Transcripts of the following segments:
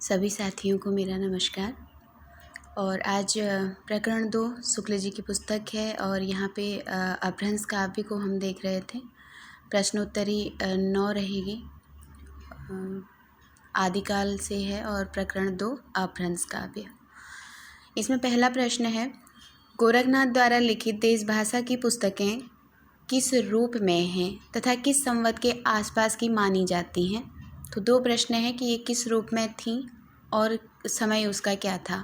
सभी साथियों को मेरा नमस्कार। और आज प्रकरण 2 शुक्ल जी की पुस्तक है और यहाँ पे अपभ्रंश काव्य को हम देख रहे थे। प्रश्नोत्तरी 9 रहेगी, आदिकाल से है और प्रकरण 2 अपभ्रंश काव्य। इसमें पहला प्रश्न है, गोरखनाथ द्वारा लिखित देश भाषा की पुस्तकें किस रूप में हैं तथा किस संवत के आसपास की मानी जाती हैं। तो 2 प्रश्न है कि ये किस रूप में थी और समय उसका क्या था।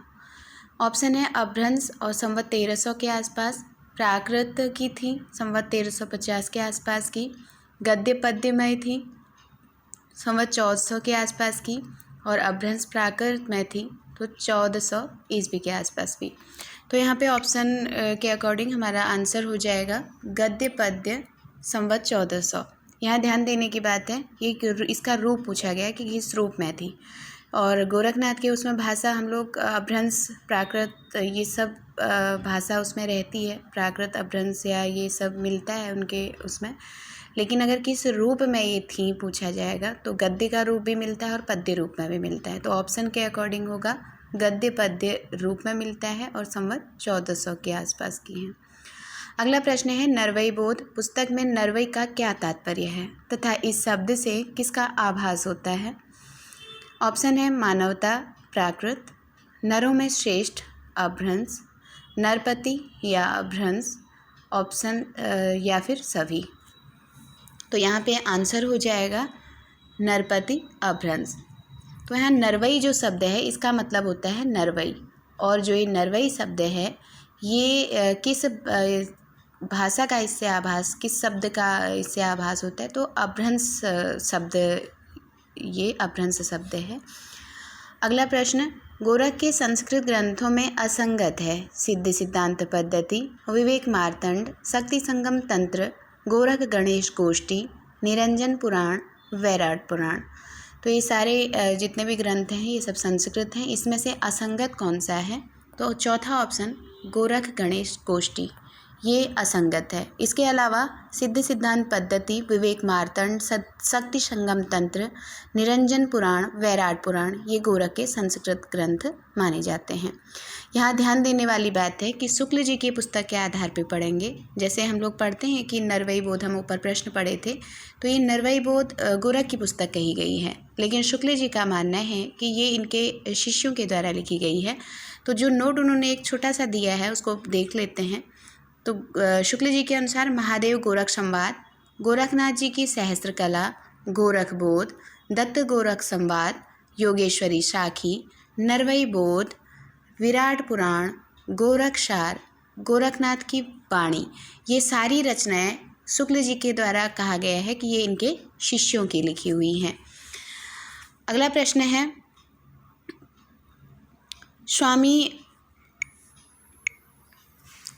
ऑप्शन है अपभ्रंश और संवत 1300 के आसपास, प्राकृत की थी संवत 1350 के आसपास की, गद्य पद्यमय थी संवत 1400 के आसपास की और अपभ्रंश प्राकृत में थी तो 1400 ईस्वी के आसपास भी। तो यहाँ पे ऑप्शन के अकॉर्डिंग हमारा आंसर हो जाएगा गद्य पद्य संवत 1400। यहाँ ध्यान देने की बात है, ये इसका रूप पूछा गया कि किस रूप में थी। और गोरखनाथ के उसमें भाषा हम लोग अपभ्रंश प्राकृत ये सब भाषा उसमें रहती है, प्राकृत अपभ्रंश या ये सब मिलता है उनके उसमें। लेकिन अगर किस रूप में ये थी पूछा जाएगा तो गद्य का रूप भी मिलता है और पद्य रूप में भी मिलता है। तो ऑप्शन के अकॉर्डिंग होगा गद्य पद्य रूप में मिलता है और संवत 1400 के आसपास की है। अगला प्रश्न है, नरवई बोध पुस्तक में नरवई का क्या तात्पर्य है तथा इस शब्द से किसका आभास होता है। ऑप्शन है मानवता प्राकृत, नरों में श्रेष्ठ अपभ्रंश, नरपति या अपभ्रंश, ऑप्शन या फिर सभी। तो यहाँ पे आंसर हो जाएगा नरपति अपभ्रंश। तो यहाँ नरवई जो शब्द है इसका मतलब होता है नरवई, और जो ये नरवई शब्द है ये किस भाषा का इससे आभास, किस शब्द का इससे आभास होता है तो अपभ्रंश शब्द, ये अपभ्रंश शब्द है। अगला प्रश्न, गोरख के संस्कृत ग्रंथों में असंगत है सिद्ध सिद्धांत पद्धति, विवेक मार्तंड, शक्ति संगम तंत्र, गोरख गणेश गोष्ठी, निरंजन पुराण, वैराट पुराण। तो ये सारे जितने भी ग्रंथ हैं ये सब संस्कृत हैं। इसमें से असंगत कौन सा है तो चौथा ऑप्शन गोरख गणेश गोष्ठी, ये असंगत है। इसके अलावा सिद्ध सिद्धांत पद्धति, विवेक मार्तंड, शक्ति संगम तंत्र, निरंजन पुराण, वैराट पुराण ये गोरख के संस्कृत ग्रंथ माने जाते हैं। यहाँ ध्यान देने वाली बात है कि शुक्ल जी की पुस्तक के आधार पर पढ़ेंगे। जैसे हम लोग पढ़ते हैं कि नरवई बोध, हम ऊपर प्रश्न पढ़े थे, तो ये नरवई बोध गोरख की पुस्तक कही गई है, लेकिन शुक्ल जी का मानना है कि ये इनके शिष्यों के द्वारा लिखी गई है। तो जो नोट उन्होंने एक छोटा सा दिया है उसको देख लेते हैं। तो शुक्ल जी के अनुसार महादेव गोरख संवाद, गोरखनाथ जी की सहस्त्र कला, गोरख बोध, दत्त गोरख संवाद, योगेश्वरी साखी, नरवई बोध, विराट पुराण, गोरखसार, गोरखनाथ की वाणी, ये सारी रचनाएं शुक्ल जी के द्वारा कहा गया है कि ये इनके शिष्यों की लिखी हुई हैं। अगला प्रश्न है,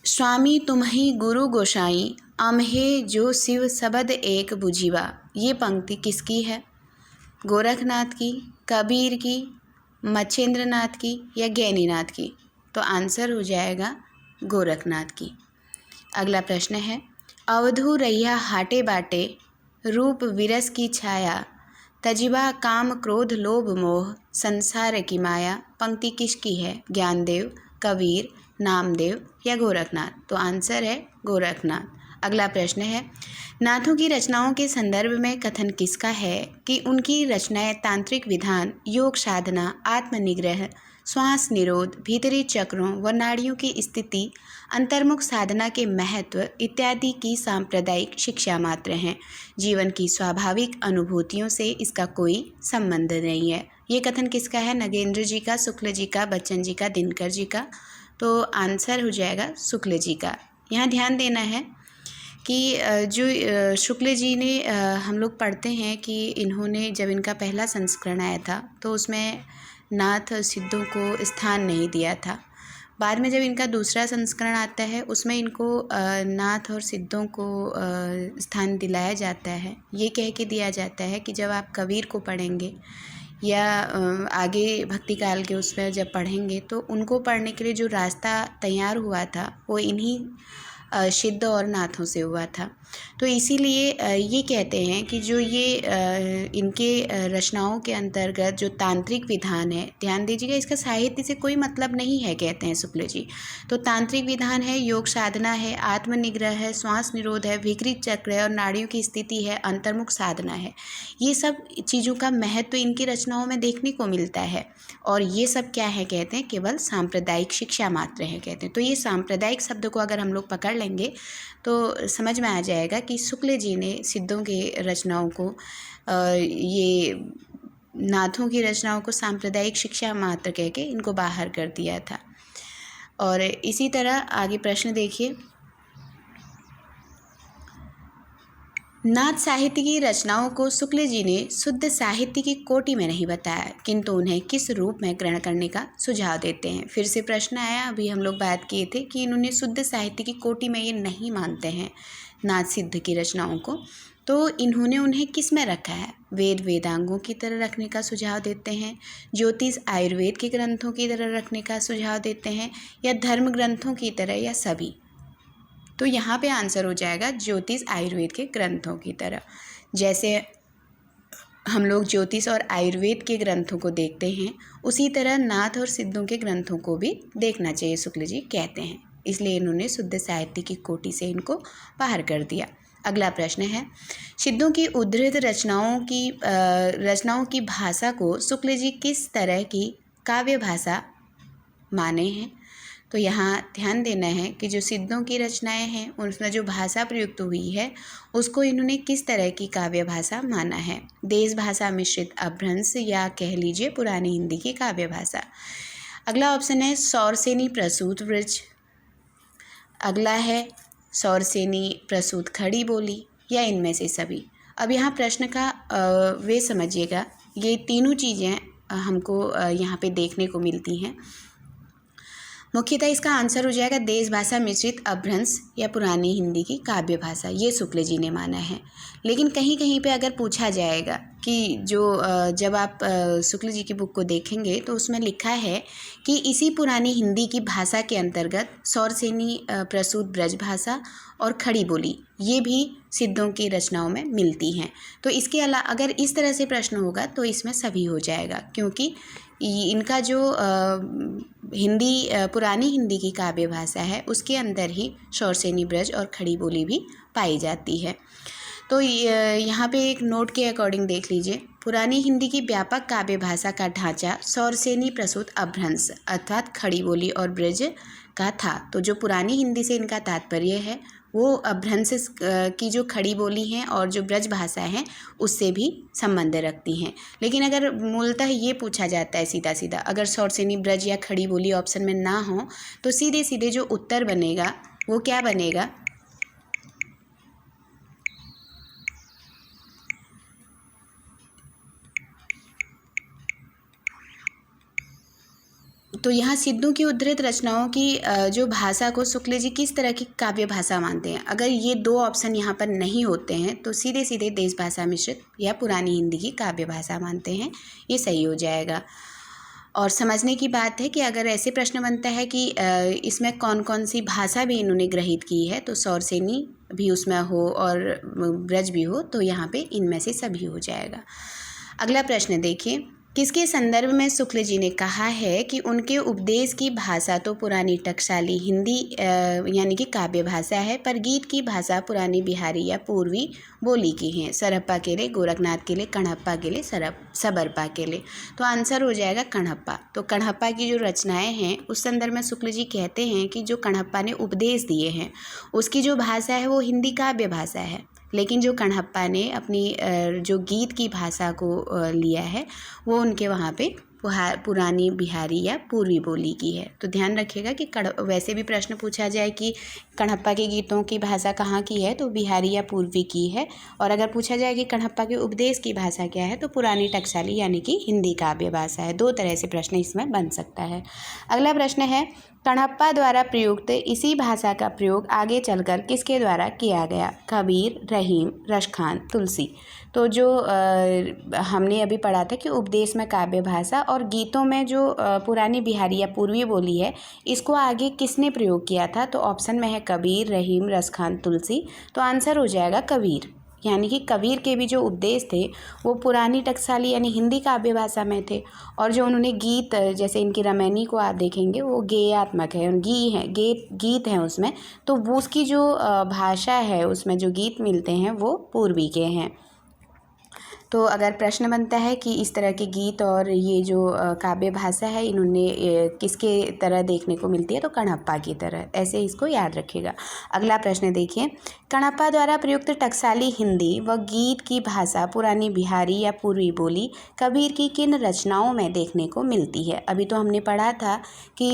स्वामी तुम्हि गुरु गोसाई, अम्हे जो शिव सबद एक बुझीवा, ये पंक्ति किसकी है। गोरखनाथ की, कबीर की, मच्छेंद्रनाथ की या गैनीनाथ की। तो आंसर हो जाएगा गोरखनाथ की। अगला प्रश्न है, अवधू रैया हाटे बाटे, रूप विरस की छाया, तजिबा काम क्रोध लोभ मोह, संसार की माया, पंक्ति किसकी है। ज्ञानदेव, कबीर, नामदेव या गोरखनाथ। तो आंसर है गोरखनाथ। अगला प्रश्न है, नाथों की रचनाओं के संदर्भ में कथन किसका है कि उनकी रचनाएं तांत्रिक विधान, योग साधना, आत्मनिग्रह, श्वास निरोध, भीतरी चक्रों व नाड़ियों की स्थिति, अंतर्मुख साधना के महत्व इत्यादि की सांप्रदायिक शिक्षा मात्र हैं। जीवन की स्वाभाविक अनुभूतियों से इसका कोई संबंध नहीं है। ये कथन किसका है, नगेंद्र जी का, शुक्ल जी का, बच्चन जी का, दिनकर जी का। तो आंसर हो जाएगा शुक्ल जी का। यहाँ ध्यान देना है कि जो शुक्ल जी ने, हम लोग पढ़ते हैं कि इन्होंने जब इनका पहला संस्करण आया था तो उसमें नाथ सिद्धों को स्थान नहीं दिया था। बाद में जब इनका दूसरा संस्करण आता है उसमें इनको नाथ और सिद्धों को स्थान दिलाया जाता है। ये कह के दिया जाता है कि जब आप कबीर को पढ़ेंगे या आगे भक्ति काल के उसमें जब पढ़ेंगे तो उनको पढ़ने के लिए जो रास्ता तैयार हुआ था वो इन्हीं सिद्ध और नाथों से हुआ था। तो इसीलिए ये कहते हैं कि जो ये इनके रचनाओं के अंतर्गत जो तांत्रिक विधान है, ध्यान दीजिएगा, इसका साहित्य से कोई मतलब नहीं है, कहते हैं शुक्ल जी। तो तांत्रिक विधान है, योग साधना है, आत्मनिग्रह है, श्वास निरोध है, विकृत चक्र है और नाड़ियों की स्थिति है, अंतर्मुख साधना है। ये सब चीज़ों का महत्व इनकी रचनाओं में देखने को मिलता है। और ये सब क्या है, कहते हैं केवल सांप्रदायिक शिक्षा मात्र है, कहते हैं। तो ये सांप्रदायिक शब्द को अगर हम लोग पकड़ लेंगे तो समझ में आ जाएगा कि शुक्ल जी ने सिद्धों के रचनाओं को, ये नाथों की रचनाओं को सांप्रदायिक शिक्षा मात्र कह के इनको बाहर कर दिया था। और इसी तरह आगे प्रश्न देखिए, नाथ साहित्य की रचनाओं को शुक्ल जी ने शुद्ध साहित्य की कोटि में नहीं बताया, किंतु उन्हें किस रूप में ग्रहण करने का सुझाव देते हैं। फिर से प्रश्न आया, अभी हम लोग बात किए थे कि इन्होंने शुद्ध साहित्य की कोटि में ये नहीं मानते हैं नाथ सिद्ध की रचनाओं को, तो इन्होंने उन्हें किस में रखा है? वेद वेदांगों की तरह रखने का सुझाव देते हैं, ज्योतिष आयुर्वेद के ग्रंथों की तरह रखने का सुझाव देते हैं, या धर्म ग्रंथों की तरह, या सभी? तो यहाँ पे आंसर हो जाएगा ज्योतिष आयुर्वेद के ग्रंथों की तरह। जैसे हम लोग ज्योतिष और आयुर्वेद के ग्रंथों को देखते हैं, उसी तरह नाथ और सिद्धों के ग्रंथों को भी देखना चाहिए, शुक्ल जी कहते हैं। इसलिए इन्होंने शुद्ध साहित्य की कोटि से इनको बाहर कर दिया। अगला प्रश्न है, सिद्धों की उद्धृत रचनाओं की भाषा को शुक्ल जी किस तरह की काव्य भाषा माने हैं? तो यहाँ ध्यान देना है कि जो सिद्धों की रचनाएं हैं उसमें जो भाषा प्रयुक्त हुई है उसको इन्होंने किस तरह की काव्य भाषा माना है? देश भाषा मिश्रित अपभ्रंश, या कह लीजिए पुरानी हिंदी की काव्य भाषा। अगला ऑप्शन है सौरसेनी प्रसूत ब्रज, अगला है सौरसेनी प्रसूत खड़ी बोली, या इनमें से सभी। अब यहाँ प्रश्न का वे समझिएगा, ये तीनों चीज़ें हमको यहाँ पे देखने को मिलती हैं। मुख्यतः इसका आंसर हो जाएगा देश भाषा मिश्रित अपभ्रंश या पुरानी हिंदी की काव्य भाषा, ये शुक्ल जी ने माना है। लेकिन कहीं कहीं पे अगर पूछा जाएगा कि जब आप शुक्ल जी की बुक को देखेंगे तो उसमें लिखा है कि इसी पुरानी हिंदी की भाषा के अंतर्गत सौरसेनी प्रसूत ब्रज भाषा और खड़ी बोली ये भी सिद्धों की रचनाओं में मिलती हैं। तो इसके अलावा अगर इस तरह से प्रश्न होगा तो इसमें सभी हो जाएगा, क्योंकि इनका जो हिंदी पुरानी हिंदी की काव्य भाषा है उसके अंदर ही सौरसेनी ब्रज और खड़ी बोली भी पाई जाती है। तो यहाँ पे एक नोट के अकॉर्डिंग देख लीजिए, पुरानी हिंदी की व्यापक काव्य भाषा का ढांचा सौरसेनी प्रसूत अपभ्रंश अर्थात खड़ी बोली और ब्रज का था। तो जो पुरानी हिंदी से इनका तात्पर्य है वो अपभ्रंश की जो खड़ी बोली हैं और जो ब्रज भाषा है उससे भी संबंध रखती हैं। लेकिन अगर मूलतः ये पूछा जाता है सीधा सीधा, अगर सौरसेनी ब्रज या खड़ी बोली ऑप्शन में ना हो तो सीधे सीधे जो उत्तर बनेगा वो क्या बनेगा? तो यहाँ सिद्धों की उद्धृत रचनाओं की जो भाषा को शुक्ल जी किस तरह की काव्य भाषा मानते हैं, अगर ये दो ऑप्शन यहाँ पर नहीं होते हैं तो सीधे सीधे देश भाषा मिश्रित या पुरानी हिंदी की काव्य भाषा मानते हैं, ये सही हो जाएगा। और समझने की बात है कि अगर ऐसे प्रश्न बनता है कि इसमें कौन कौन सी भाषा भी इन्होंने ग्रहित की है, तो सौरसेनी भी उसमें हो और ब्रज भी हो, तो यहाँ पे इनमें से सभी हो जाएगा। अगला प्रश्न देखिए, किसके संदर्भ में शुक्ल जी ने कहा है कि उनके उपदेश की भाषा तो पुरानी टकसाली हिंदी यानी कि काव्य भाषा है, पर गीत की भाषा पुरानी बिहारी या पूर्वी बोली की है। सरहप्पा केले, गोरखनाथ केले, कणहप्पा केले, सबरपा केले। तो आंसर हो जाएगा कणहप्पा। तो कणहप्पा की जो रचनाएं हैं उस संदर्भ में शुक्ल जी कहते हैं कि जो कणहप्पा ने उपदेश दिए हैं उसकी जो भाषा है वो हिंदी काव्य भाषा है, लेकिन जो कणहप्पा ने अपनी जो गीत की भाषा को लिया है वो उनके वहाँ पे पुरानी बिहारी या पूर्वी बोली की है। तो ध्यान रखिएगा कि वैसे भी प्रश्न पूछा जाए कि कणहप्पा के गीतों की भाषा कहाँ की है, तो बिहारी या पूर्वी की है। और अगर पूछा जाए कि कणहप्पा के उपदेश की भाषा क्या है, तो पुरानी टकसाली यानी कि हिंदी काव्य भाषा है। दो तरह से प्रश्न इसमें बन सकता है। अगला प्रश्न है, कणप्पा द्वारा प्रयुक्त इसी भाषा का प्रयोग आगे चलकर किसके द्वारा किया गया? कबीर, रहीम, रसखान, तुलसी। तो जो हमने अभी पढ़ा था कि उपदेश में काव्य भाषा और गीतों में जो पुरानी बिहारी या पूर्वी बोली है, इसको आगे किसने प्रयोग किया था? तो ऑप्शन में है कबीर, रहीम, रसखान, तुलसी। तो आंसर हो जाएगा कबीर। यानी कि कबीर के भी जो उपदेश थे वो पुरानी टकसाली यानी हिंदी काव्य भाषा में थे, और जो उन्होंने गीत, जैसे इनकी रामायणी को आप देखेंगे वो गेयात्मक है, गीत हैं उसमें, तो वो उसकी जो भाषा है उसमें जो गीत मिलते हैं वो पूर्वी के हैं। तो अगर प्रश्न बनता है कि इस तरह के गीत और ये जो काव्य भाषा है इन्होंने किसके तरह देखने को मिलती है? तो कणप्पा की तरह, ऐसे इसको याद रखिएगा। अगला प्रश्न देखिए, कणप्पा द्वारा प्रयुक्त टकसाली हिंदी व गीत की भाषा पुरानी बिहारी या पूर्वी बोली कबीर की किन रचनाओं में देखने को मिलती है? अभी तो हमने पढ़ा था कि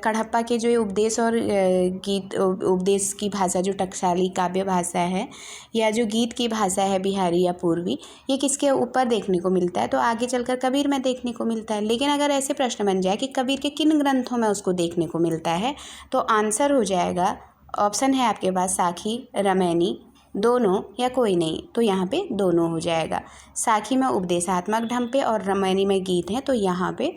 कणप्पा के जो उपदेश और गीत, उपदेश की भाषा जो टकसाली काव्य भाषा है या जो गीत की भाषा है बिहारी या पूर्वी, ये किसके ऊपर देखने को मिलता है? तो आगे चलकर कबीर में देखने को मिलता है। लेकिन अगर ऐसे प्रश्न बन जाए कि कबीर के किन ग्रंथों में उसको देखने को मिलता है, तो आंसर हो जाएगा, ऑप्शन है आपके पास साखी, रामायणी, दोनों या कोई नहीं। तो यहाँ पे दोनों हो जाएगा। साखी में उपदेशात्मक ढंग पे और रामायणी में गीत हैं, तो यहाँ पे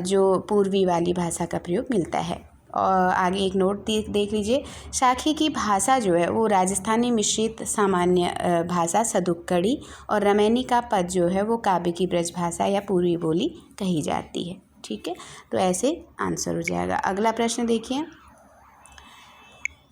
जो पूर्वी वाली भाषा का प्रयोग मिलता है। और आगे एक नोट देख लीजिए, साखी की भाषा जो है वो राजस्थानी मिश्रित सामान्य भाषा सदुक्कड़ी, और रामायणी का पद जो है वो काव्य की ब्रज भाषा या पूर्वी बोली कही जाती है। ठीक है, तो ऐसे आंसर हो जाएगा। अगला प्रश्न देखिए,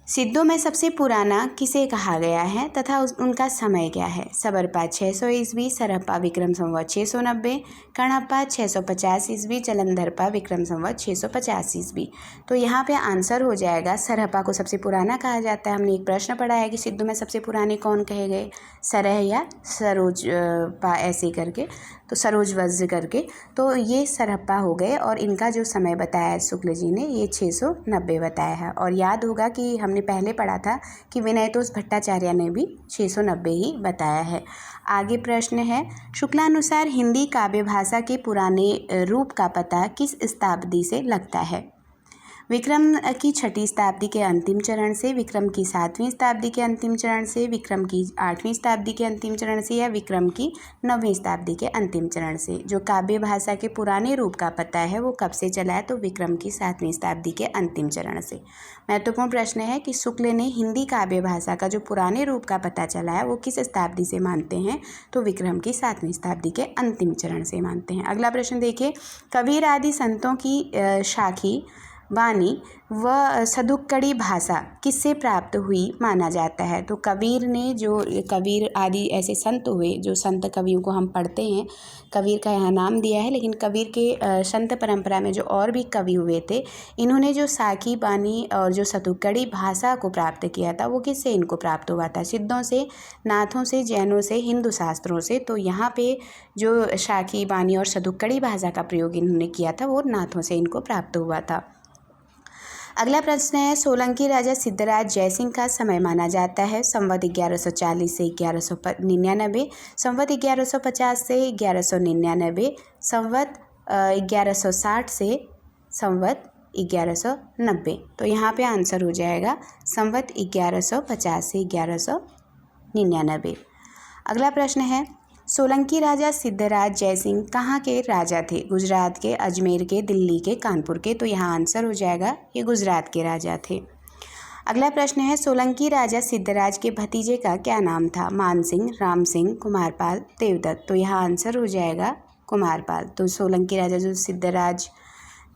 सिद्धों में सबसे पुराना किसे कहा गया है तथा उनका समय क्या है? सबरपा 600 ईस्वी, सरहप्पा विक्रम संवत 690, कणप्पा 650 ईस्वी, जलंधरपा विक्रम संवत 650 ईस्वी। तो यहाँ पे आंसर हो जाएगा, सरहप्पा को सबसे पुराना कहा जाता है। हमने एक प्रश्न पढ़ा है कि सिद्धों में सबसे पुराने कौन कहे गए, सरह या सरोज पा ऐसे करके, तो सरोज वज्र करके, तो ये सरहप्पा हो गए। और इनका जो समय बताया है शुक्ल जी ने, ये 690 बताया है। और याद होगा कि हमने पहले पढ़ा था कि विनयतोष भट्टाचार्य ने भी 690 ही बताया है। आगे प्रश्न है, शुक्लानुसार हिंदी काव्य भाषा के पुराने रूप का पता किस शताब्दी से लगता है? विक्रम की 6ठी शताब्दी के अंतिम चरण से, विक्रम की 7वीं शताब्दी के अंतिम चरण से, विक्रम की 8वीं शताब्दी के अंतिम चरण से, या विक्रम की 9वीं शताब्दी के अंतिम चरण से। जो काव्य भाषा के पुराने रूप का पता है वो कब से चला है? तो विक्रम की 7वीं शताब्दी के अंतिम चरण से। महत्वपूर्ण प्रश्न है कि शुक्ल ने हिंदी काव्य भाषा का जो पुराने रूप का पता चला है वो किस शताब्दी से मानते हैं? तो विक्रम की 7वीं शताब्दी के अंतिम चरण से मानते हैं। अगला प्रश्न देखिए, कबीर आदि संतों की शाखी वाणी व सदुक्कड़ी भाषा किससे प्राप्त हुई माना जाता है? तो कबीर ने, जो कबीर आदि ऐसे संत हुए, जो संत कवियों को हम पढ़ते हैं, कबीर का यहाँ नाम दिया है, लेकिन कबीर के संत परंपरा में जो और भी कवि हुए थे, इन्होंने जो साखी वाणी और जो सदुक्कड़ी भाषा को प्राप्त किया था वो किससे इनको प्राप्त हुआ था? सिद्धों से, नाथों से, जैनों से, हिंदू शास्त्रों से। तो यहाँ पे जो साखी वाणी और सदुक्कड़ी भाषा का प्रयोग इन्होंने किया था वो नाथों से इनको प्राप्त हुआ था। अगला प्रश्न है, सोलंकी राजा सिद्धराज जयसिंह का समय माना जाता है संवत 1140 से 1199, संवत 1150 से 1199, संवत 1160 से संवत 1190। तो यहाँ पे आंसर हो जाएगा संवत 1150 से 1199। अगला प्रश्न है, सोलंकी राजा सिद्धराज जयसिंह कहाँ के राजा थे? गुजरात के, अजमेर के, दिल्ली के, कानपुर के। तो यहाँ आंसर हो जाएगा ये गुजरात के राजा थे। अगला प्रश्न है, सोलंकी राजा सिद्धराज के भतीजे का क्या नाम था? मान सिंह, राम सिंह, कुमारपाल, देवदत्त। तो यहाँ आंसर हो जाएगा कुमारपाल। तो सोलंकी राजा जो सिद्धराज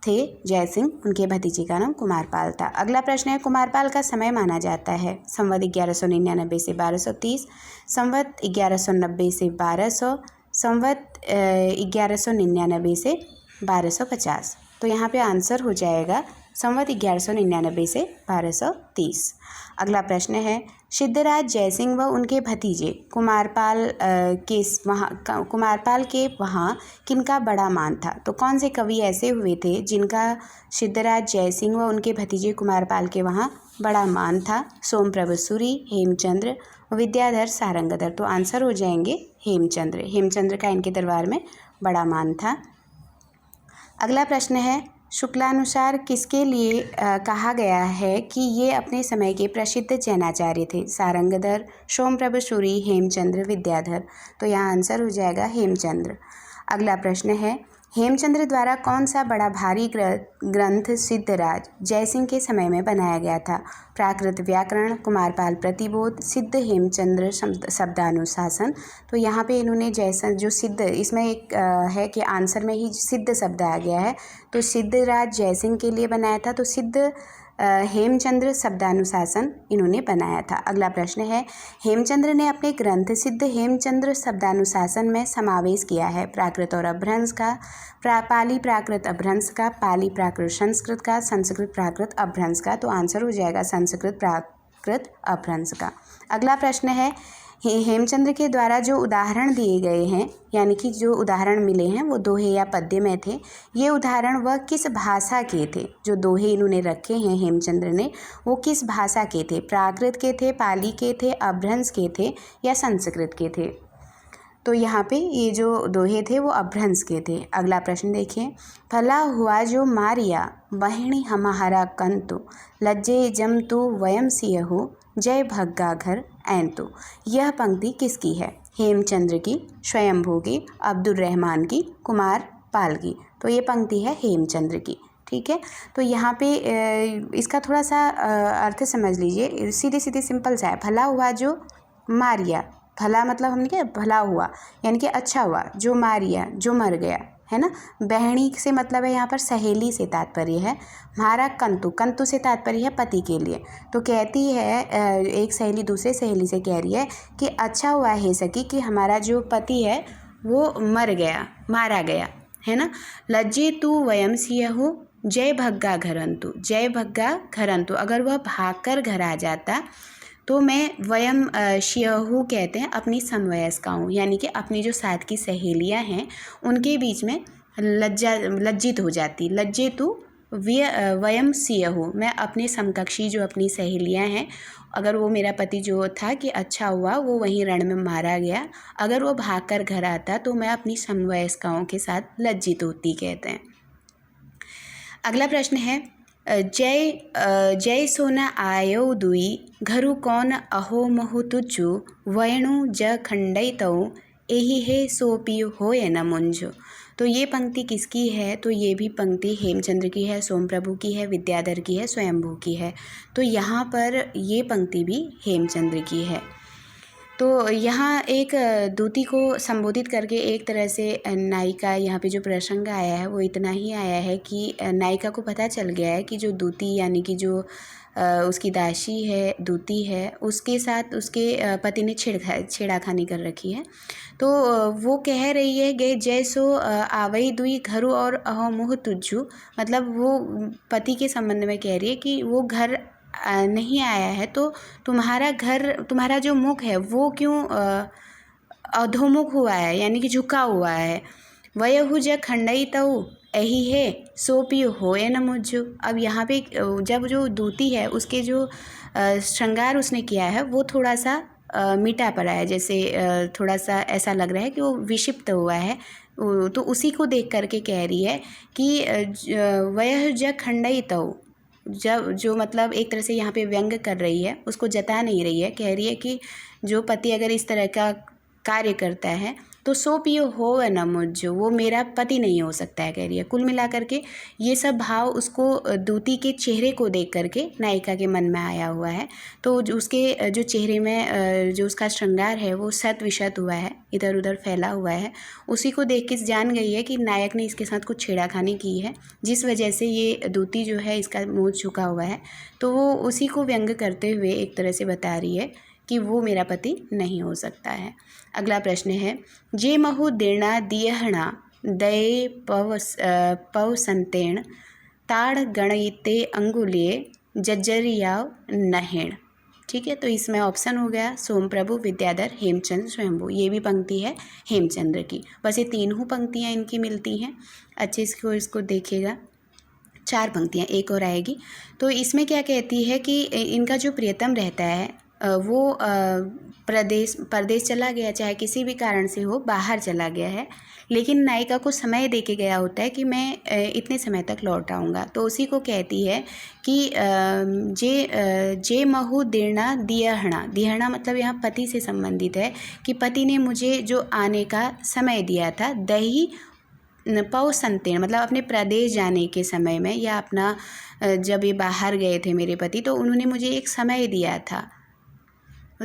थे जयसिंह, उनके भतीजे का नाम कुमारपाल था। अगला प्रश्न है, कुमारपाल का समय माना जाता है संवत 1199 से 1230, संवत 1190 से 1200, संवत 1199 से 1250। तो यहाँ पे आंसर हो जाएगा संवत 1199 से 1230। अगला प्रश्न है, सिद्धराज जयसिंह व उनके भतीजे कुमारपाल के वहाँ किनका बड़ा मान था? तो कौन से कवि ऐसे हुए थे जिनका सिद्धराज जयसिंह व उनके भतीजे कुमारपाल के वहाँ बड़ा मान था? सोमप्रभ सूरी, हेमचंद्र, विद्याधर, सारंगधर। तो आंसर हो जाएंगे हेमचंद्र। हेमचंद्र का इनके दरबार में बड़ा मान था। अगला प्रश्न है, शुक्लानुसार किसके लिए कहा गया है कि ये अपने समय के प्रसिद्ध जैनाचार्य थे? सारंगधर, सोमप्रभु सूरी, हेमचंद्र, विद्याधर। तो यहाँ आंसर हो जाएगा हेमचंद्र। अगला प्रश्न है, हेमचंद्र द्वारा कौन सा बड़ा भारी ग्रंथ सिद्धराज जयसिंह के समय में बनाया गया था? प्राकृत व्याकरण, कुमारपाल प्रतिबोध, सिद्ध हेमचंद्र शब्दानुशासन। तो यहाँ पे इन्होंने जैसा जो सिद्ध, इसमें एक है कि आंसर में ही सिद्ध शब्द आ गया है, तो सिद्धराज जयसिंह के लिए बनाया था, तो सिद्ध हेमचंद्र शब्दानुशासन इन्होंने बनाया था। अगला प्रश्न है, हेमचंद्र ने अपने ग्रंथ सिद्ध हेमचंद्र शब्दानुशासन में समावेश किया है प्राकृत और अपभ्रंश का, पाली प्राकृत अपभ्रंश का, पाली प्राकृत संस्कृत का, संस्कृत प्राकृत अपभ्रंश का। तो आंसर हो जाएगा संस्कृत प्राकृत अपभ्रंश का। अगला प्रश्न है, हेमचंद्र के द्वारा जो उदाहरण दिए गए हैं, यानी कि जो उदाहरण मिले हैं वो दोहे या पद्य में थे, ये उदाहरण वह किस भाषा के थे? जो दोहे इन्होंने रखे हैं हेमचंद्र ने, वो किस भाषा के थे? प्राकृत के थे, पाली के थे, अपभ्रंश के थे या संस्कृत के थे? तो यहाँ पे ये जो दोहे थे वो अपभ्रंश के थे। अगला प्रश्न देखिए, भला हुआ जो मारिया बहिणी हमारा कंतु, लज्जे जम तू वयम सियहु, जय भग्गा घर ऐंतु। यह पंक्ति किसकी है? हेमचंद्र की, स्वयंभू की, अब्दुल रहमान की, कुमार पाल की। तो ये पंक्ति है हेमचंद्र की। ठीक है, तो यहाँ पे इसका थोड़ा सा अर्थ समझ लीजिए, सीधे सीधे सिंपल सा है। भला हुआ जो मारिया, भला मतलब हमने क्या, भला हुआ यानी कि अच्छा हुआ, जो मारिया जो मर गया, है ना। बहनी से मतलब है यहाँ पर सहेली से तात्पर्य है। हमारा कंतु, कंतु से तात्पर्य है पति के लिए। तो कहती है एक सहेली दूसरे सहेली से कह रही है कि अच्छा हुआ है सखी कि हमारा जो पति है वो मर गया, मारा गया, है ना। लज्जे तू वयम सियहु, जय भग्गा घरंतु, जय भग्गा घरंतु। अगर वह भागकर घर आ जाता तो मैं वयम शियहु कहते हैं अपनी समवयस्काओं, यानी कि अपनी जो साथ की सहेलियां हैं उनके बीच में लज्जित हो जाती। लज्जे तू वयम सियहु, मैं अपने समकक्षी जो अपनी सहेलियां हैं, अगर वो मेरा पति जो था कि अच्छा हुआ वो वहीं रण में मारा गया, अगर वो भागकर घर आता तो मैं अपनी समवयस्काओं के साथ लज्जित होती कहते हैं। अगला प्रश्न है, जय सोना आयो दुई, घरु कौन अहो महु तुच्चु, वयणु ज खंडई तऊ, एही हे सो पियु होय न मुंझु। तो ये पंक्ति किसकी है? तो ये भी पंक्ति हेमचंद्र की है, सोमप्रभु की है, विद्याधर की है, स्वयंभू की है। तो यहाँ पर ये पंक्ति भी हेमचंद्र की है। तो यहाँ एक दूती को संबोधित करके एक तरह से नायिका, यहाँ पे जो प्रसंग आया है वो इतना ही आया है कि नायिका को पता चल गया है कि जो दूती यानी कि जो उसकी दासी है, दूती है, उसके साथ उसके पति ने छेड़खानी कर रखी है। तो वो कह रही है गे जैसो आवई दुई घरु और अहो मुह तुझु, मतलब वो पति के संबंध में कह रही है कि वो घर नहीं आया है तो तुम्हारा घर, तुम्हारा जो मुख है वो क्यों अधोमुख हुआ है, यानी कि झुका हुआ है। वयहु ज खंडई तऊ यही है सो पियु होए न मुझु। अब यहाँ पे जब जो दूती है उसके जो श्रृंगार उसने किया है वो थोड़ा सा मीठा पड़ा है, जैसे थोड़ा सा ऐसा लग रहा है कि वो विक्षिप्त हुआ है। तो उसी को देख करके कह रही है कि वयहु ज खंडई तऊ, जब जो मतलब एक तरह से यहाँ पे व्यंग कर रही है, उसको जता नहीं रही है, कह रही है कि जो पति अगर इस तरह का कार्य करता है तो सो पियो हो न मुझ, वो मेरा पति नहीं हो सकता है, कह रही है। कुल मिलाकर के ये सब भाव उसको दूती के चेहरे को देख करके नायिका के मन में आया हुआ है। तो उसके जो चेहरे में जो उसका श्रृंगार है वो शत विशत हुआ है, इधर उधर फैला हुआ है। उसी को देख के जान गई है कि नायक ने इसके साथ कुछ छेड़खानी की है, जिस वजह से ये दूती जो है इसका मुँह झुका हुआ है। तो वो उसी को व्यंग करते हुए एक तरह से बता रही है कि वो मेरा पति नहीं हो सकता है। अगला प्रश्न है, जे महु दीर्णा दियहणा दये पव संतेण, ताड़ गणिते अंगुलिये जज्जरियाव नहेण। ठीक है, तो इसमें ऑप्शन हो गया सोमप्रभु, विद्याधर, हेमचंद्र, स्वयंभू। ये भी पंक्ति है हेमचंद्र की। बस ये तीनों पंक्तियाँ इनकी मिलती हैं। अच्छे से इसको देखिएगा, 4 पंक्तियाँ, एक और आएगी। तो इसमें क्या कहती है कि इनका जो प्रियतम रहता है वो परदेश चला गया, चाहे किसी भी कारण से हो, बाहर चला गया है, लेकिन नायिका को समय दे के गया होता है कि मैं इतने समय तक लौट आऊँगा। तो उसी को कहती है कि जे महु दीर्णा दियहणा। दियहणा मतलब यहाँ पति से संबंधित है कि पति ने मुझे जो आने का समय दिया था, दही पौ संतीर्ण मतलब अपने प्रदेश जाने के समय में, या अपना जब ये बाहर गए थे मेरे पति, तो उन्होंने मुझे एक समय दिया था।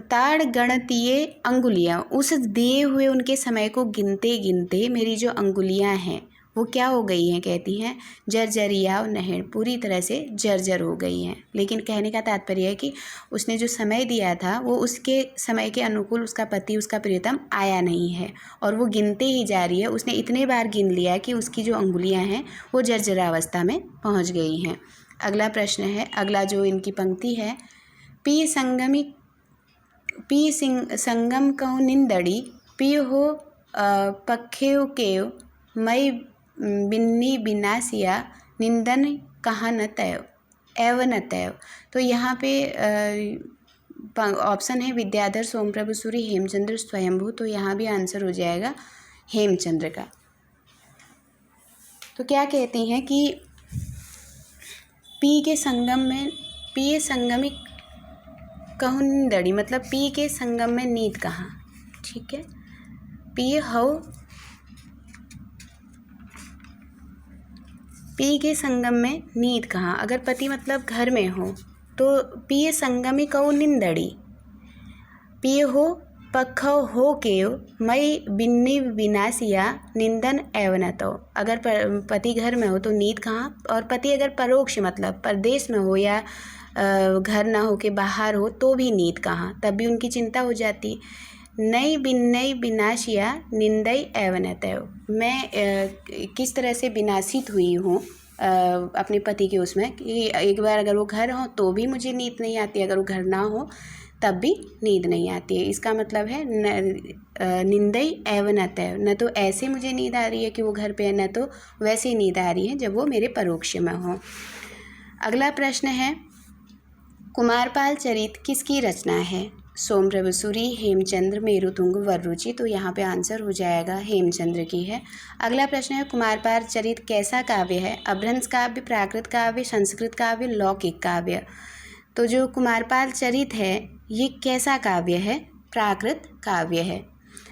ताड़ गणतीय अंगुलियाँ, उस दिए हुए उनके समय को गिनते गिनते मेरी जो अंगुलियाँ हैं वो क्या हो गई हैं, कहती हैं जर्जरिया नहर, पूरी तरह से जर्जर हो गई हैं। लेकिन कहने का तात्पर्य है कि उसने जो समय दिया था वो उसके समय के अनुकूल उसका पति, उसका प्रियतम आया नहीं है, और वो गिनते ही जा रही है। उसने इतने बार गिन लिया कि उसकी जो अंगुलियाँ हैं वो जर्जरावस्था में पहुँच गई हैं। अगला प्रश्न है, अगला जो इनकी पंक्ति है, पी संगम कहु निंदड़ी, पी हो पखेव केव, मई बिन्नी बिनासिया, निंदन कहाँ न तैव, एव न तैव। तो यहाँ पे ऑप्शन है विद्याधर, सोमप्रभु सूरी, हेमचंद्र, स्वयंभू। तो यहाँ भी आंसर हो जाएगा हेमचंद्र का। तो क्या कहती हैं कि पी के संगम में, पी संगमी कहूँ निंदड़ी मतलब पी के संगम में नींद कहाँ, ठीक है। पी के संगम में नींद कहाँ, अगर पति मतलब घर में हो तो पी संगमी कहूँ निंदड़ी, पी हो पखव हो केव, मई बिन्नी विनासिया, निंदन एवनतो। अगर पति घर में हो तो नींद कहाँ, और पति अगर परोक्ष मतलब परदेश में हो या घर ना हो के बाहर हो तो भी नींद कहाँ, तब भी उनकी चिंता हो जाती। नई बिन्नई विनाशिया, निंदई एवनतैव। मैं किस तरह से विनाशित हुई हूँ अपने पति के उसमें कि एक बार अगर वो घर हो तो भी मुझे नींद नहीं आती, अगर वो घर ना हो तब भी नींद नहीं आती है। इसका मतलब है निंदई एवनतैव, न तो ऐसे मुझे नींद आ रही है कि वो घर पे है, न तो वैसे नींद आ रही है जब वो मेरे परोक्ष में हो। अगला प्रश्न है, कुमारपाल चरित किसकी रचना है? सोमप्रभु सूरी, हेमचंद्र, मेरुतुंग, वररुचि। तो यहाँ पे आंसर हो जाएगा हेमचंद्र की है। अगला प्रश्न है, कुमारपाल चरित कैसा काव्य है? अपभ्रंश काव्य, प्राकृत काव्य, संस्कृत काव्य, लौकिक काव्य। तो जो कुमारपाल चरित है ये कैसा काव्य है? प्राकृत काव्य है।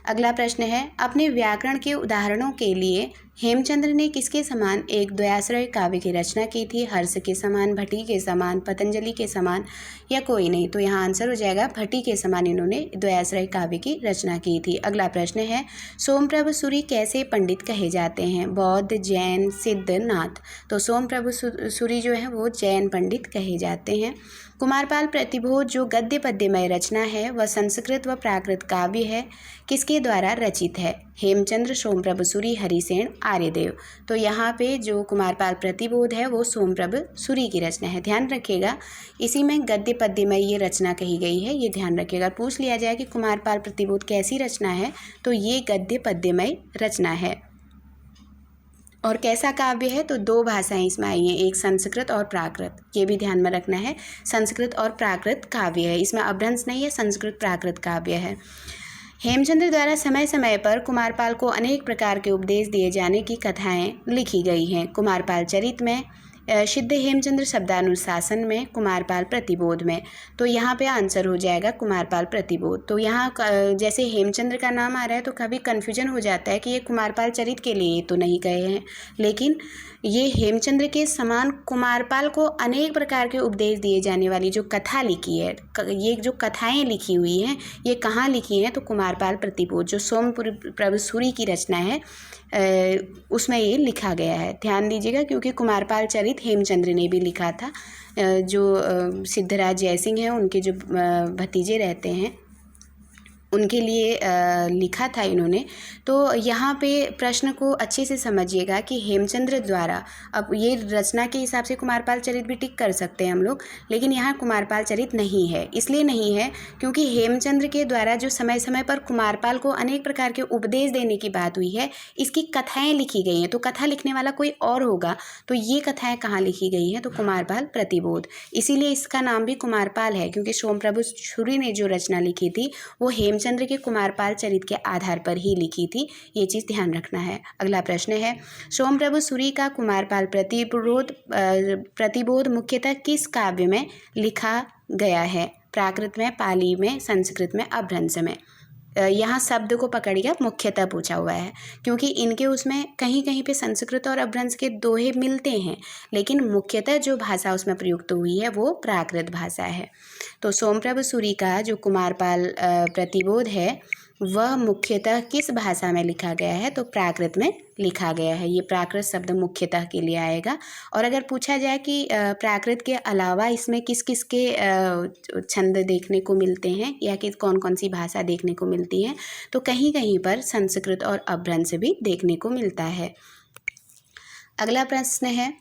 अगला प्रश्न है, अपने व्याकरण के उदाहरणों के लिए हेमचंद्र ने किसके समान एक द्वयाश्रय काव्य की रचना की थी? हर्ष के समान, भट्टी के समान, पतंजलि के समान, या कोई नहीं। तो यहाँ आंसर हो जाएगा भट्टी के समान इन्होंने द्वयाश्रय काव्य की रचना की थी। अगला प्रश्न है, सोमप्रभु सूरी कैसे पंडित कहे जाते हैं? बौद्ध, जैन, सिद्ध, नाथ। तो सोमप्रभु सूरी जो है वो जैन पंडित कहे जाते हैं। कुमारपाल प्रतिभोज जो गद्य पद्यमय रचना है वह संस्कृत व प्राकृत काव्य है, किसके द्वारा रचित है? हेमचंद्र, सोमप्रभु सूरी, हरिसेन, आर्यदेव। तो यहाँ पे जो कुमारपाल प्रतिबोध है वो सोमप्रभु सूरी की रचना है। ध्यान रखिएगा इसी में गद्य पद्यमय ये रचना कही गई है, ये ध्यान रखिएगा। पूछ लिया जाए कि कुमारपाल प्रतिबोध कैसी रचना है, तो ये गद्य पद्यमय रचना है। और कैसा काव्य है? तो दो भाषाएं इसमें आई हैं, एक संस्कृत और प्राकृत, ये भी ध्यान में रखना है। संस्कृत और प्राकृत काव्य है, इसमें अपभ्रंश नहीं है, संस्कृत प्राकृत काव्य है। हेमचंद्र द्वारा समय समय पर कुमारपाल को अनेक प्रकार के उपदेश दिए जाने की कथाएं लिखी गई हैं। कुमारपाल चरित में, सिद्ध हेमचंद्र शब्दानुशासन में, कुमारपाल प्रतिबोध में। तो यहाँ पे आंसर हो जाएगा कुमारपाल प्रतिबोध। तो यहाँ जैसे हेमचंद्र का नाम आ रहा है तो कभी कन्फ्यूजन हो जाता है कि ये कुमारपाल चरित के लिए तो नहीं कहे हैं, लेकिन ये हेमचंद्र के समान कुमारपाल को अनेक प्रकार के उपदेश दिए जाने वाली जो कथा लिखी है, ये जो कथाएं लिखी हुई हैं ये कहाँ लिखी हैं? तो कुमारपाल प्रतिबोध जो सोमप्रभु सूरी की रचना है उसमें ये लिखा गया है। ध्यान दीजिएगा क्योंकि कुमारपाल चरित हेमचंद्र ने भी लिखा था। जो सिद्धराज जयसिंह हैं उनके जो भतीजे रहते हैं उनके लिए लिखा था इन्होंने। तो यहाँ पे प्रश्न को अच्छे से समझिएगा कि हेमचंद्र द्वारा, अब ये रचना के हिसाब से कुमारपाल चरित भी टिक कर सकते हैं हम लोग, लेकिन यहाँ कुमारपाल चरित नहीं है। इसलिए नहीं है क्योंकि हेमचंद्र के द्वारा जो समय समय पर कुमारपाल को अनेक प्रकार के उपदेश देने की बात हुई है, इसकी कथाएँ लिखी गई हैं। तो कथा लिखने वाला कोई और होगा, तो ये कथाएँ कहाँ लिखी गई हैं? तो कुमारपाल प्रतिबोध। इसीलिए इसका नाम भी कुमारपाल है, क्योंकि सोमप्रभु सूरी ने जो रचना लिखी थी वो हेमचंद्र के कुमारपाल चरित के आधार पर ही लिखी थी। ये चीज़ ध्यान रखना है। अगला प्रश्न है, सोमप्रभु सूरी का कुमारपाल प्रतिबोध मुख्यतः किस काव्य में लिखा गया है? प्राकृत में, पाली में, संस्कृत में, अपभ्रंश में। यहाँ शब्द को पकड़िएगा, मुख्यतः पूछा हुआ है, क्योंकि इनके उसमें कहीं कहीं पे संस्कृत और अपभ्रंश के दोहे मिलते हैं, लेकिन मुख्यतः जो भाषा उसमें प्रयुक्त हुई है वो प्राकृत भाषा है। तो सोमप्रभु सूरी का जो कुमारपाल प्रतिबोध है वह मुख्यतः किस भाषा में लिखा गया है? तो प्राकृत में लिखा गया है। ये प्राकृत शब्द मुख्यतः के लिए आएगा। और अगर पूछा जाए कि प्राकृत के अलावा इसमें किस किस के छंद देखने को मिलते हैं या कि कौन कौन सी भाषा देखने को मिलती है, तो कहीं कहीं पर संस्कृत और अपभ्रंश भी देखने को मिलता है। अगला प्रश्न है,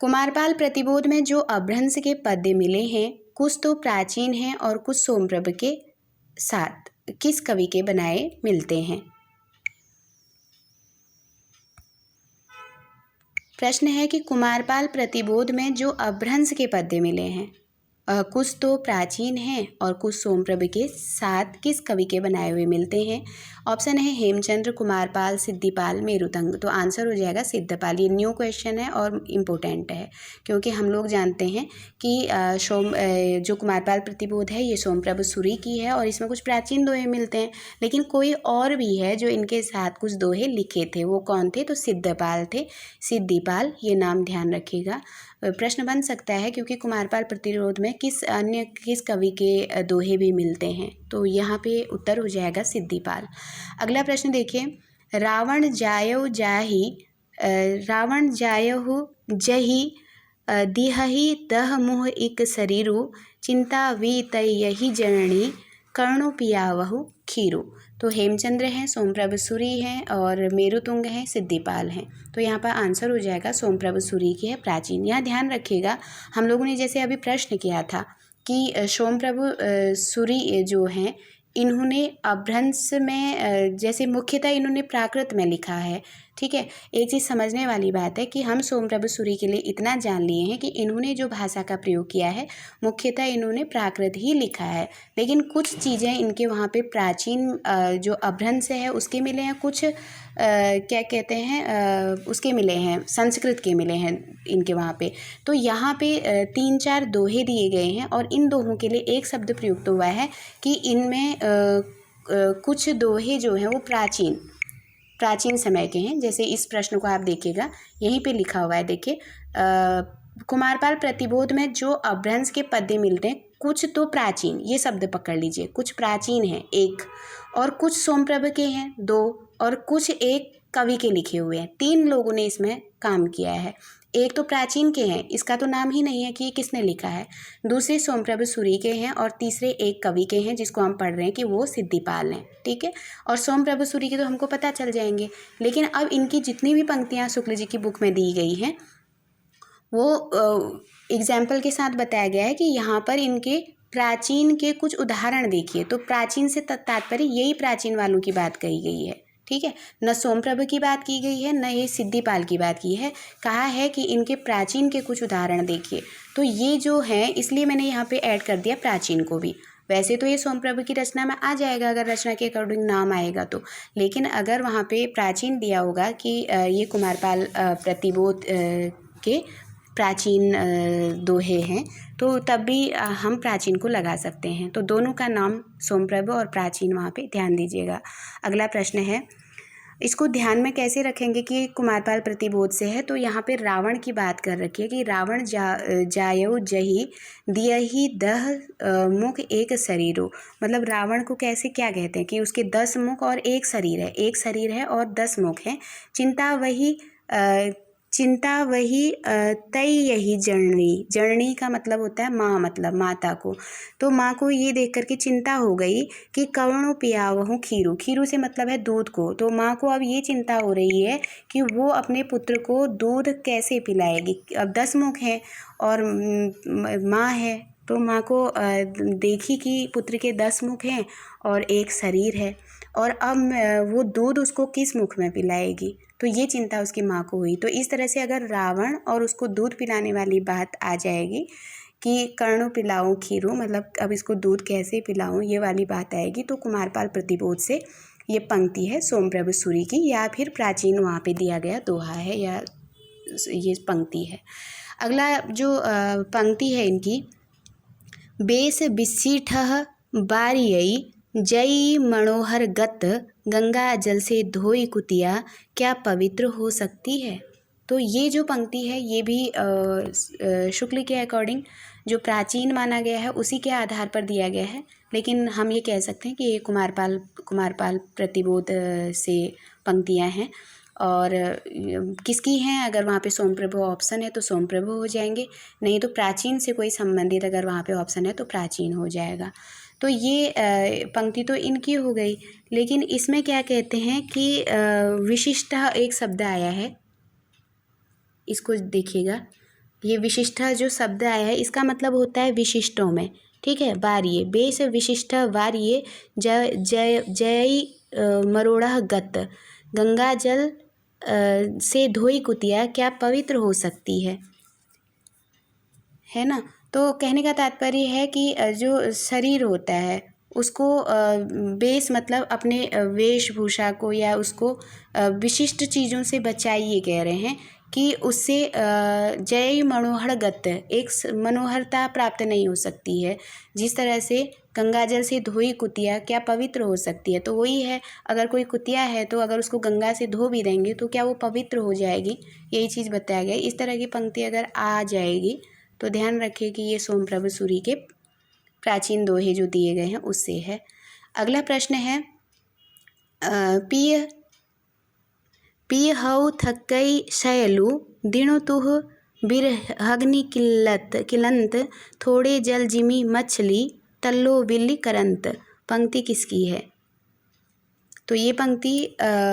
कुमारपाल प्रतिबोध में जो अपभ्रंश के पद्य मिले हैं कुछ तो प्राचीन हैं और कुछ सोमप्रभु के साथ किस कवि के बनाए मिलते हैं? प्रश्न है कि कुमारपाल प्रतिबोध में जो अपभ्रंश के पद्य मिले हैं कुछ तो प्राचीन हैं और कुछ सोमप्रभु के साथ किस कवि के बनाए हुए मिलते हैं? ऑप्शन है हेमचंद्र, कुमारपाल, सिद्धिपाल, मेरुतंग। तो आंसर हो जाएगा सिद्धपाल। ये न्यू क्वेश्चन है और इम्पोर्टेंट है, क्योंकि हम लोग जानते हैं कि जो कुमारपाल प्रतिबोध है ये सोमप्रभु सूरी की है और इसमें कुछ प्राचीन दोहे मिलते हैं, लेकिन कोई और भी है जो इनके साथ कुछ दोहे लिखे थे। वो कौन थे? तो सिद्धपाल थे, सिद्धिपाल। ये नाम ध्यान रखिएगा। प्रश्न बन सकता है क्योंकि कुमारपाल प्रतिरोध में किस कवि के दोहे भी मिलते हैं, तो यहाँ पे उत्तर हो जाएगा सिद्धिपाल। अगला प्रश्न देखिए, रावण जायौ जहि दिहहि दह मुह इक शरीरु चिंता वी तयहि जननी कर्णो पियावहु खीरु। तो हेमचंद्र हैं, सोमप्रभु सूरी हैं और मेरुतुंग हैं, सिद्धिपाल हैं। तो यहाँ पर आंसर हो जाएगा सोमप्रभु सूरी की है प्राचीन। यहाँ ध्यान रखिएगा, हम लोगों ने जैसे अभी प्रश्न किया था कि सोमप्रभु सूरी जो हैं इन्होंने अपभ्रंश में जैसे मुख्यतः इन्होंने प्राकृत में लिखा है। ठीक है, एक चीज़ समझने वाली बात है कि हम सोमप्रभु सूरी के लिए इतना जान लिए हैं कि इन्होंने जो भाषा का प्रयोग किया है मुख्यतः इन्होंने प्राकृत ही लिखा है, लेकिन कुछ चीज़ें इनके वहाँ पे प्राचीन जो अपभ्रंश है उसके मिले हैं, कुछ क्या कहते हैं उसके मिले हैं, संस्कृत के मिले हैं इनके वहाँ पे। तो यहाँ पे 3-4 दोहे दिए गए हैं और इन दोहों के लिए एक शब्द प्रयुक्त हुआ है कि इनमें कुछ दोहे जो हैं वो प्राचीन समय के हैं। जैसे इस प्रश्न को आप देखिएगा, यहीं पे लिखा हुआ है, देखिए कुमारपाल प्रतिबोध में जो अपभ्रंश के पद्य मिलते हैं कुछ तो प्राचीन, ये शब्द पकड़ लीजिए, कुछ प्राचीन हैं 1, और कुछ सोमप्रभु के हैं 2, और कुछ एक कवि के लिखे हुए हैं। 3 लोगों ने इसमें काम किया है। एक तो प्राचीन के हैं, इसका तो नाम ही नहीं है कि किसने लिखा है, दूसरे सोमप्रभु सूरी के हैं और तीसरे एक कवि के हैं जिसको हम पढ़ रहे हैं कि वो सिद्धिपाल हैं। ठीक है, और सोमप्रभु सूरी के तो हमको पता चल जाएंगे, लेकिन अब इनकी जितनी भी पंक्तियाँ शुक्ल जी की बुक में दी गई हैं वो एग्जाम्पल के साथ बताया गया है कि यहाँ पर इनके प्राचीन के कुछ उदाहरण देखिए। तो प्राचीन से तात्पर्य यही प्राचीन वालों की बात कही गई है। ठीक है, न सोमप्रभु की बात की गई है न ये सिद्धिपाल की बात की है, कहा है कि इनके प्राचीन के कुछ उदाहरण देखिए। तो ये जो है, इसलिए मैंने यहाँ पे ऐड कर दिया प्राचीन को भी। वैसे तो ये सोमप्रभु की रचना में आ जाएगा अगर रचना के अकॉर्डिंग नाम आएगा तो, लेकिन अगर वहाँ पे प्राचीन दिया होगा कि ये कुमारपाल प्रतिबोध के प्राचीन दोहे हैं, तो तब भी हम प्राचीन को लगा सकते हैं। तो दोनों का नाम सोमप्रभु और प्राचीन वहाँ पे ध्यान दीजिएगा। अगला प्रश्न है, इसको ध्यान में कैसे रखेंगे कि कुमारपाल प्रतिबोध से है? तो यहाँ पे रावण की बात कर रखी है कि रावण जायौ जहि दियहि दह मुख एक शरीरो। मतलब रावण को कैसे क्या कहते हैं कि उसके 10 मुख और एक शरीर है, एक शरीर है और 10 मुख हैं। चिंता वही तई यही जननी, जननी का मतलब होता है माँ, मतलब माता को। तो माँ को ये देख करके चिंता हो गई कि कवणो पियावहूँ खीरू, खीरू से मतलब है दूध को। तो माँ को अब ये चिंता हो रही है कि वो अपने पुत्र को दूध कैसे पिलाएगी। अब 10 मुख हैं और माँ है, तो माँ को देखी कि पुत्र के 10 मुख हैं और एक शरीर है, और अब वो दूध उसको किस मुख में पिलाएगी। तो ये चिंता उसकी माँ को हुई। तो इस तरह से अगर रावण और उसको दूध पिलाने वाली बात आ जाएगी कि कर्णो पिलाऊं खीरू, मतलब अब इसको दूध कैसे पिलाऊं, ये वाली बात आएगी, तो कुमारपाल प्रतिबोध से ये पंक्ति है सोमप्रभ सूरी की, या फिर प्राचीन वहाँ पे दिया गया दोहा है, या ये पंक्ति है। अगला जो पंक्ति है इनकी, बेस बिस्सीठह बारियई जई मनोहर गत, गंगा जल से धोई कुतिया क्या पवित्र हो सकती है। तो ये जो पंक्ति है ये भी शुक्ल के अकॉर्डिंग जो प्राचीन माना गया है उसी के आधार पर दिया गया है, लेकिन हम ये कह सकते हैं कि ये कुमारपाल प्रतिबोध से पंक्तियाँ हैं। और किसकी हैं, अगर वहाँ पे सोमप्रभु ऑप्शन है तो सोमप्रभु हो जाएंगे, नहीं तो प्राचीन से कोई संबंधित अगर वहाँ पे ऑप्शन है तो प्राचीन हो जाएगा। तो ये पंक्ति तो इनकी हो गई, लेकिन इसमें क्या कहते हैं कि विशिष्ट एक शब्द आया है, इसको देखिएगा। ये विशिष्ट जो शब्द आया है इसका मतलब होता है विशिष्टों में, ठीक है। वार्ये, बेस विशिष्ट वार्ये जय जय जय मरोड़ा गत, गंगा जल से धोई कुतिया क्या पवित्र हो सकती है ना। तो कहने का तात्पर्य है कि जो शरीर होता है उसको बेस मतलब अपने वेशभूषा को या उसको विशिष्ट चीज़ों से बचाइए, कह रहे हैं कि उससे जय मनोहर गत, एक मनोहरता प्राप्त नहीं हो सकती है। जिस तरह से गंगाजल से धोई कुतिया क्या पवित्र हो सकती है, तो वही है, अगर कोई कुतिया है तो अगर उसको गंगा से धो भी देंगे तो क्या वो पवित्र हो जाएगी, यही चीज़ बताया गया। इस तरह की पंक्ति अगर आ जाएगी तो ध्यान रखिए कि ये सोमप्रभ सूरी के प्राचीन दोहे जो दिए गए हैं उससे है। अगला प्रश्न है, पी हऊ थकई शयलु दिनो तुह बिरहग्नि किलंत, थोड़े जल जिमी मछली तल्लो बिल्ली करंत। पंक्ति किसकी है। तो ये पंक्ति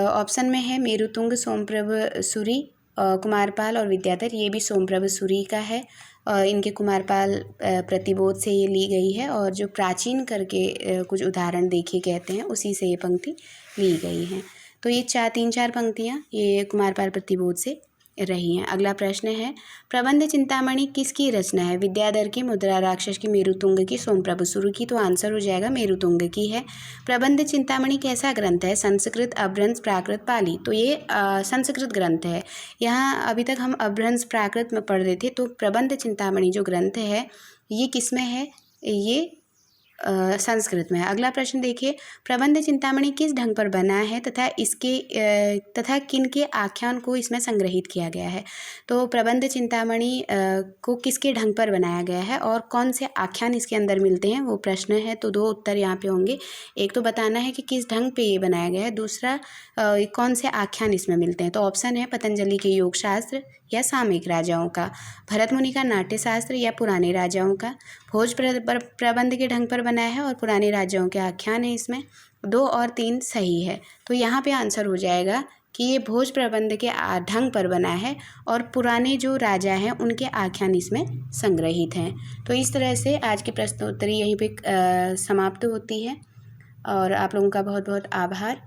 ऑप्शन में है मेरुतुंग, सोमप्रभ सूरी, कुमारपाल और विद्याधर। ये भी सोमप्रभ सूरी का है और इनके कुमारपाल प्रतिबोध से ये ली गई है, और जो प्राचीन करके कुछ उदाहरण देखे कहते हैं उसी से ये पंक्ति ली गई है। तो ये 3-4 पंक्तियाँ ये कुमारपाल प्रतिबोध से रही हैं। अगला प्रश्न है, प्रबंध चिंतामणि किसकी रचना है। विद्याधर की, मुद्रा राक्षस की, मेरुतुंग की, सोमप्रभ सूरी की। तो आंसर हो जाएगा मेरुतुंग की है। प्रबंध चिंतामणि कैसा ग्रंथ है। संस्कृत, अभ्रंश, प्राकृत, पाली। तो ये संस्कृत ग्रंथ है। यहाँ अभी तक हम अभ्रंश प्राकृत में पढ़ रहे थे, तो प्रबंध चिंतामणि जो ग्रंथ है ये किस में है, ये संस्कृत में है। अगला प्रश्न देखिए, प्रबंध चिंतामणि किस ढंग पर बना है तथा किन के आख्यान को इसमें संग्रहित किया गया है। तो प्रबंध चिंतामणि को किसके ढंग पर बनाया गया है और कौन से आख्यान इसके अंदर मिलते हैं, वो प्रश्न है। तो 2 उत्तर यहाँ पे होंगे। एक तो बताना है कि किस ढंग पे ये बनाया गया है, दूसरा कौन से आख्यान इसमें मिलते हैं। तो ऑप्शन है पतंजलि के योग शास्त्र या सामयिक राजाओं का, भरत मुनि का नाट्य शास्त्र या पुराने राजाओं का। भोज प्रबंध के ढंग पर बनाया है और पुराने राजाओं के आख्यान है इसमें। 2 और 3 सही है। तो यहाँ पे आंसर हो जाएगा कि ये भोज प्रबंध के ढंग पर बना है और पुराने जो राजा हैं उनके आख्यान इसमें संग्रहित हैं। तो इस तरह से आज की प्रश्नोत्तरी यहीं पे समाप्त होती है और आप लोगों का बहुत बहुत आभार।